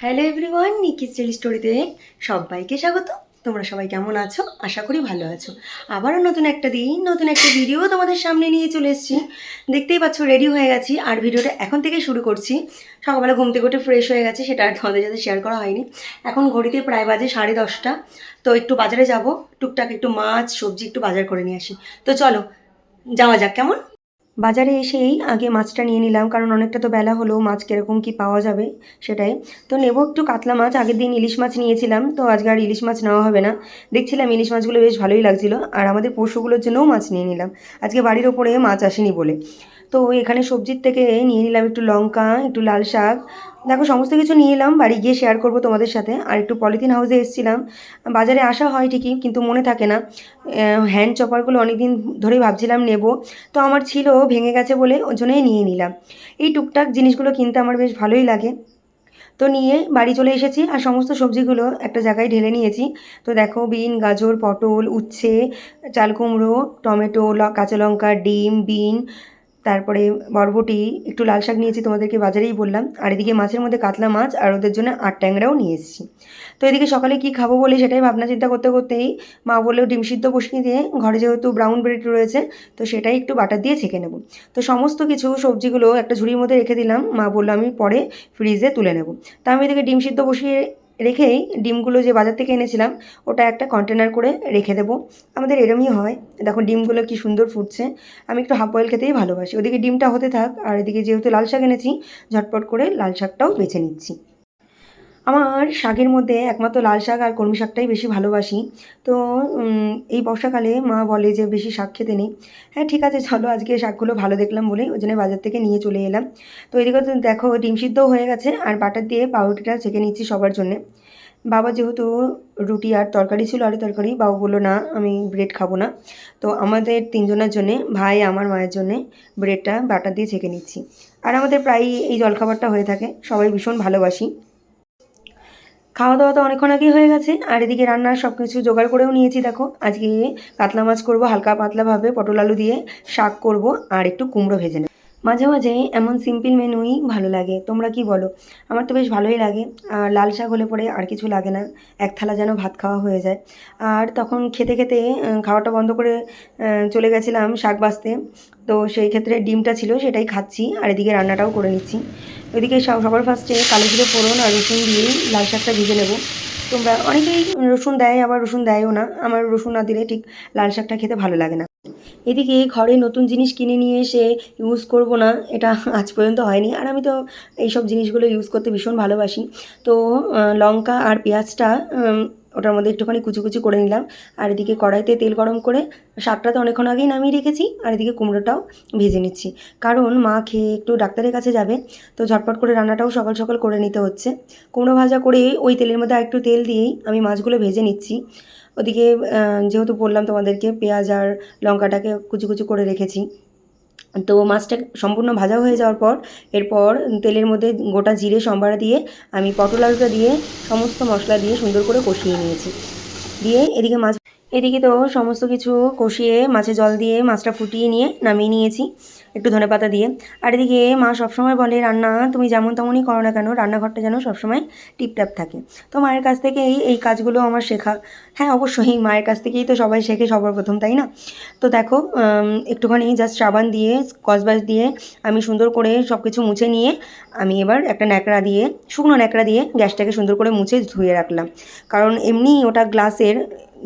Hello everyone, নিকি style স্টোরিতে সবাইকে স্বাগত। তোমরা সবাই কেমন আছো? আশা করি ভালো আছো। আবারও নতুন একটা দিন, নতুন একটা ভিডিও তোমাদের সামনে নিয়ে চলে এসেছি। দেখতেই পাচ্ছ রেডি হয়ে গেছি, আর ভিডিওটা এখন থেকে শুরু করছি। সকালবেলা ঘুম থেকে উঠে ফ্রেশ হয়ে গেছি, সেটা আর তোমাদের সাথে শেয়ার করা হয়নি। এখন ঘড়িতে প্রায় বাজে 10:30। তো একটু বাজারে যাব, টুকটাক একটু মাছ সবজি একটু বাজার করে নিয়ে আসি। তো চলো যাওয়া যাক, কেমন? বাজারে এসেই আগে মাছটা নিয়ে নিলাম, কারণ অনেকটা তো বেলা হলো, মাছ কীরকম কী পাওয়া যাবে সেটাই। তো নেব একটু কাতলা মাছ। আগের দিন ইলিশ মাছ নিয়েছিলাম, তো আজকে আর ইলিশ মাছ নেওয়া হবে না। দেখছিলাম ইলিশ মাছগুলো বেশ ভালোই লাগছিলো, আর আমাদের পশুগুলোর জন্যও মাছ নিয়ে নিলাম আজকে, বাড়ির ওপরে মাছ আসেনি বলে। তো এখানে সবজির থেকে নিয়ে নিলাম একটু লঙ্কা, একটু লাল শাক। দেখো সমস্ত কিছু নিয়ে এলাম, বাড়ি গিয়ে শেয়ার করব তোমাদের সাথে। আর একটু পলিথিন হাউসে এসেছিলাম, বাজারে আসা হয় ঠিকই কিন্তু মনে থাকে না। হ্যান্ড চপারগুলো অনেক দিন ধরেই ভাবছিলাম নেব, তো আমার ছিল, ভেঙে গেছে বলে ওই জন্যই নিয়ে নিলাম। এই টুকটাক জিনিসগুলো কিনতে আমার বেশ ভালোই লাগে। তো নিয়ে বাড়ি চলে এসেছি, আর সমস্ত সবজিগুলো একটা জায়গায় ঢেলে নিয়েছি। তো দেখো বিন, গাজর, পটল, উচ্ছে, চাল কুমড়ো, টমেটো, কাঁচা লঙ্কা, ডিম, বিন, তারপরে বরবটি, একটু লাল শাক নিয়েছি, তোমাদেরকে বাজারেই বললাম। আর এদিকে মাছের মধ্যে কাতলা মাছ, আর ওদের জন্য আট ট্যাংরাও নিয়ে এসেছি। তো এদিকে সকালে কি খাবো বলে সেটাই ভাবনা চিন্তা করতে করতেই মা বললেও ডিম সিদ্ধ বসিয়ে দিয়ে, ঘরে যেহেতু ব্রাউন ব্রেড রয়েছে তো সেটাই একটু বাটার দিয়ে ছেঁকে নেব। তো সমস্ত কিছু সবজিগুলো একটা ঝুড়ির মধ্যে রেখে দিলাম, মা বললো আমি পরে ফ্রিজে তুলে নেব। তা আমি এদিকে ডিম সিদ্ধ বসিয়ে রেখেই ডিমগুলো যে বাজার থেকে এনেছিলাম ওটা একটা কন্টেনার করে রেখে দেবো। আমাদের এরমই হয়। দেখো ডিমগুলো কি সুন্দর ফুটছে। আমি একটু হাফ বয়েল খেতেই ভালোবাসি। ওদিকে ডিমটা হতে থাক, আর এদিকে যেহেতু লাল শাক এনেছি, ঝটপট করে লাল শাকটাও বেছে নিচ্ছি। আমার শাকের মধ্যে একমাত্র লাল শাক আর কলমি শাকটাই বেশি ভালোবাসি। তো এই বর্ষাকালে মা বলে যে বেশি শাক খেতে নেই। হ্যাঁ ঠিক আছে, চলো আজকে শাকগুলো ভালো দেখলাম বলেই ওই জন্য বাজার থেকে নিয়ে চলে এলাম। তো এদিকে তো দেখো ডিম সিদ্ধও হয়ে গেছে, আর বাটার দিয়ে পাউরুটিটা ছেঁকে নিচ্ছি সবার জন্যে। বাবা যেহেতু রুটি আর তরকারি ছিল, আলু তরকারি, বাবা বললো না আমি ব্রেড খাবো না। তো আমাদের তিনজনের জন্যে, ভাই, আমার, মায়ের জন্যে ব্রেডটা বাটার দিয়ে ছেঁকে নিচ্ছি। আর আমাদের প্রায়ই এই জলখাবারটা হয়ে থাকে, সবাই ভীষণ ভালোবাসি। খাওয়া দাওয়া তো অনেকক্ষণ আগেই হয়ে গেছে, আর এদিকে রান্নার সব কিছু জোগাড় করেও নিয়েছি। দেখো আজকে কাতলা মাছ করব হালকা পাতলাভাবে, পটল আলু দিয়ে শাক করব, আর একটু কুমড়ো ভেজে নেব। মাঝে মাঝে এমন সিম্পল মেনুই ভালো লাগে, তোমরা কি বলো? আমার তো বেশ ভালোই লাগে। আর লাল শাক হলে পরে আর কিছু লাগে না, এক থালা যেন ভাত খাওয়া হয়ে যায়। আর তখন খেতে খেতে খাওয়াটা বন্ধ করে চলে গেছিলাম শাক বাছতে। তো সেই ক্ষেত্রে ডিমটা ছিল সেটাই খাচ্ছি, আর এদিকে রান্নাটাও করে নিচ্ছি। ওইদিকে সবার ফার্স্টে কালো জিরে ফোড়ন আর রসুন দিয়েই লাল শাকটা ভেজে নেব। তোমরা অনেকেই রসুন দেয়, আবার রসুন দেয়ও না। আমার রসুন না দিলে ঠিক লাল শাকটা খেতে ভালো লাগে না। এদিকে ঘরে নতুন জিনিস কিনে নিয়ে এসে ইউজ করব না, এটা আজ পর্যন্ত হয়নি। আর আমি তো এইসব জিনিসগুলো ইউজ করতে ভীষণ ভালোবাসি। তো লঙ্কা আর পেঁয়াজটা ওটার মধ্যে একটুখানি কুচি কুচি করে নিলাম। আর এদিকে কড়াইতে তেল গরম করে শাকটা তো অনেকক্ষণ আগেই নামিয়ে রেখেছি, আর এদিকে কুমড়োটাও ভেজে নিচ্ছি। কারণ মা খেয়ে একটু ডাক্তারের কাছে যাবে, তো ঝটপট করে রান্নাটাও সকাল সকাল করে নিতে হচ্ছে। কুমড়ো ভাজা করে ওই তেলের মধ্যে আরেকটু তেল দিয়েই আমি মাছগুলো ভেজে নিচ্ছি। ওদিকে যেহেতু বললাম তোমাদেরকে পেঁয়াজ আর লঙ্কাটাকে কুচি কুচি করে রেখেছি। তো মাছটা সম্পূর্ণ ভাজা হয়ে যাওয়ার পর এরপর তেলের মধ্যে গোটা জিরে সম্বারা দিয়ে আমি পটল আলুটা দিয়ে সমস্ত মশলা দিয়ে সুন্দর করে কষিয়ে নিয়েছি। দিয়ে এদিকে এদিকে তো সমস্ত কিছু কষিয়ে মাছে জল দিয়ে মাছটা ফুটিয়ে নিয়ে নামিয়ে নিয়েছি একটু ধনেপাতা দিয়ে। আর এদিকে মা সবসময় বলে রান্না তুমি যেমন তেমনই করো না কেন, রান্নাঘরটা যেন সবসময় টিপটাপ থাকে। তো মায়ের কাছ থেকেই এই কাজগুলো আমার শেখা। হ্যাঁ অবশ্যই মায়ের কাছ থেকেই তো সবাই শেখে সবার প্রথম, তাই না? তো দেখো একটুখানি জাস্ট সাবান দিয়ে স্কচব্রাইট দিয়ে আমি সুন্দর করে সব কিছু মুছে নিয়ে আমি এবার একটা ন্যাকড়া দিয়ে, শুকনো ন্যাকড়া দিয়ে গ্যাসটাকে সুন্দর করে মুছে ধুয়ে রাখলাম। কারণ এমনি ওটা গ্লাসের,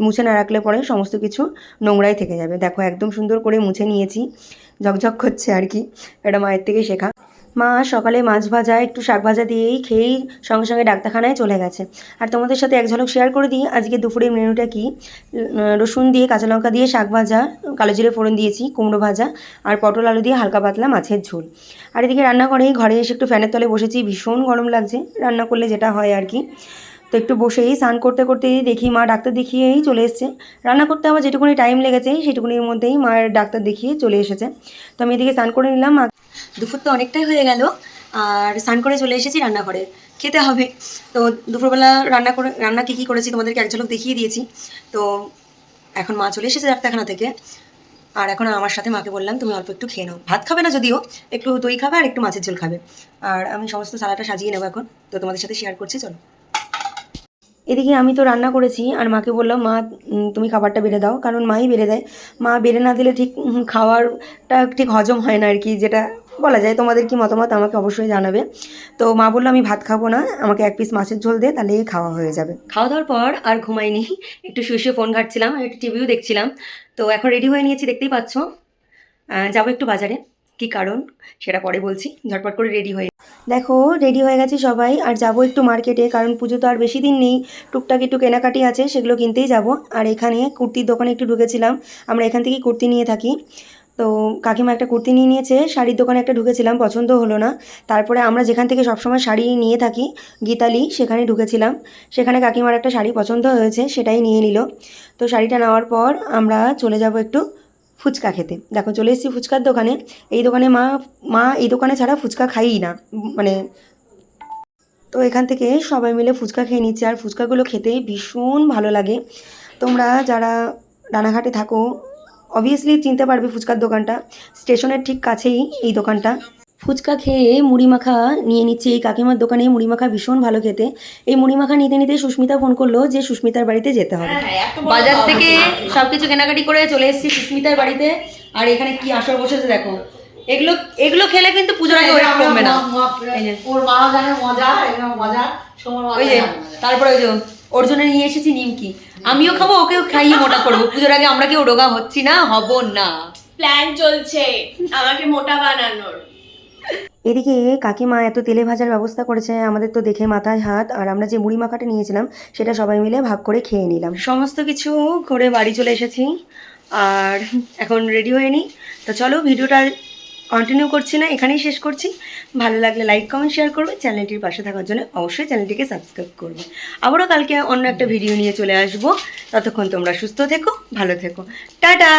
মুছে না রাখলে পরে সমস্ত কিছু নোংরাই থেকে যাবে। দেখো একদম সুন্দর করে মুছে নিয়েছি, ঝকঝক করছে আর কি, এটা মায়ের থেকে শেখা। মা সকালে মাছ ভাজা একটু শাক ভাজা দিয়েই খেয়েই সঙ্গে সঙ্গে ডাক্তারখানায় চলে গেছে। আর তোমাদের সাথে এক ঝলক শেয়ার করে দিই আজকে দুপুরের মেনুটা কি। রসুন দিয়ে কাঁচা লঙ্কা দিয়ে শাক ভাজা, কালো জিরে ফোড়ন দিয়েছি, কুমড়ো ভাজা, আর পটল আলু দিয়ে হালকা পাতলা মাছের ঝোল। আর এদিকে রান্নাঘরে ঘরে এসে একটু ফ্যানের তলে বসেছি, ভীষণ গরম লাগছে রান্না করলে যেটা হয় আর কি। তো একটু বসেই স্নান করতে করতেই দেখি মা ডাক্তার দেখিয়েই চলে এসছে। রান্না করতে আমার যেটুকুনি টাইম লেগেছে সেটুকুনির মধ্যেই মায়ের ডাক্তার দেখিয়ে চলে এসেছে। তো আমি এদিকে স্নান করে নিলাম। দুপুর তো অনেকটাই হয়ে গেল, আর স্নান করে চলে এসেছি রান্নাঘরে, খেতে হবে। তো দুপুরবেলা রান্না কী করেছি তোমাদেরকে এক ঝলক দেখিয়ে দিয়েছি। তো এখন মা চলে এসেছে ডাক্তারখানা থেকে। আর এখন আমার সাথে মাকে বললাম তুমি অল্প একটু খেয়ে নাও, ভাত খাবে না যদিও, একটু দই খাবে আর একটু মাছের ঝোল খাবে। আর আমি সমস্ত থালাটা সাজিয়ে নেবো এখন, তো তোমাদের সাথে শেয়ার করছি, চলো। এদিকে আমি তো রান্না করেছি আর মাকে বললাম মা তুমি খাবারটা বেড়ে দাও, কারণ মাই বেড়ে দেয়। মা বেড়ে না দিলে ঠিক খাওয়ারটা ঠিক হজম হয় না আর কি, যেটা বলা যায়। তোমাদের কি মতামত আমাকে অবশ্যই জানাবে। তো মা বললো আমি ভাত খাবো না, আমাকে এক পিস মাছের ঝোল দে, তাহলেই খাওয়া হয়ে যাবে। খাওয়া দাওয়ার পর আর ঘুমাইনি, একটু শুয়ে শুয়ে ফোন ঘাঁটছিলাম আর একটু টিভিও দেখছিলাম। তো এখন রেডি হয়ে নিয়েছি, দেখতেই পাচ্ছ। যাবো একটু বাজারে, কি কারণ সেটা পরে বলছি। ঝটপট করে রেডি হয়ে দেখো, রেডি হয়ে গেছি সবাই, আর যাব একটু মার্কেটে, কারণ পুজো তো আর বেশি দিন নেই। টুকটাক একটু কেনাকাটি আছে, সেগুলো কিনতেই যাব। আর এখানে কুর্তির দোকানে একটু ঢুকেছিলাম, আমরা এখান থেকেই কুর্তি নিয়ে থাকি। তো কাকিমা একটা কুর্তি নিয়ে নিয়েছে, শাড়ির দোকানে একটা ঢুকেছিলাম, পছন্দ হলো না। তারপরে আমরা যেখান থেকে সবসময় শাড়ি নিয়ে থাকি, গীতালি, সেখানে ঢুকেছিলাম। সেখানে কাকিমার একটা শাড়ি পছন্দ হয়েছে, সেটাই নিয়ে নিল। তো শাড়িটা নেওয়ার পর আমরা চলে যাব একটু ফুচকা খেতে। দেখো চলে এসেছি ফুচকার দোকানে। এই দোকানে মা মা এই দোকানে ছাড়া ফুচকা খাইই না, মানে। তো এখান থেকে সবাই মিলে ফুচকা খেয়ে নিচ্ছে, আর ফুচকাগুলো খেতে ভীষণ ভালো লাগে। তোমরা যারা রানাঘাটে থাকো অবভিয়াসলি চিনতে পারবে ফুচকার দোকানটা, স্টেশনের ঠিক কাছেই এই দোকানটা। ফুচকা খেয়ে মুড়ি মাখা নিয়ে নিচ্ছি, এই কাকিমার দোকানে মুড়ি মাখা ভীষণ ভালো খেতে। এই মুড়ি মাখা নিতে নিতে সুস্মিতা ফোন করলো যে সুস্মিতার বাড়িতে যেতে হবে। বাজার থেকে সব কিছু কেনাকাটি করে চলে এসেছি সুস্মিতার বাড়িতে। আর এখানে কি আসর বসেছে দেখো, এগুলো এগুলো খেলে কিন্তু পুজোর আগে ওয়েট কমবে না। ওর মা জানে মজা, এরকম মজা সময় ওই যে তারপরে ওই যে ওর জন্য নিয়ে এসেছি নিমকি, আমিও খাবো, ওকেও খাইয়ে মোটা করবো। পুজোর আগে আমরা কেউ রোগা হচ্ছি না, হব না। প্ল্যান চলছে আমাকে মোটা বানানোর। এদিকে কাকিমা এত তেলে ভাজার ব্যবস্থা করেছে, আমাদের তো দেখে মাথায় হাত। আর আমরা যে মুড়ি মাখাটা নিয়েছিলাম সেটা সবাই মিলে ভাগ করে খেয়ে নিলাম। সমস্ত কিছু করে বাড়ি চলে এসেছি, আর এখন রেডি হয়ে নিই। তো চলো, ভিডিওটা কন্টিনিউ করছি না, এখানেই শেষ করছি। ভালো লাগলে লাইক কমেন্ট শেয়ার করবে, চ্যানেলটির পাশে থাকার জন্য অবশ্যই চ্যানেলটিকে সাবস্ক্রাইব করবে। আবারও কালকে অন্য একটা ভিডিও নিয়ে চলে আসবো। ততক্ষণ তোমরা সুস্থ থেকো, ভালো থেকো, টাটা।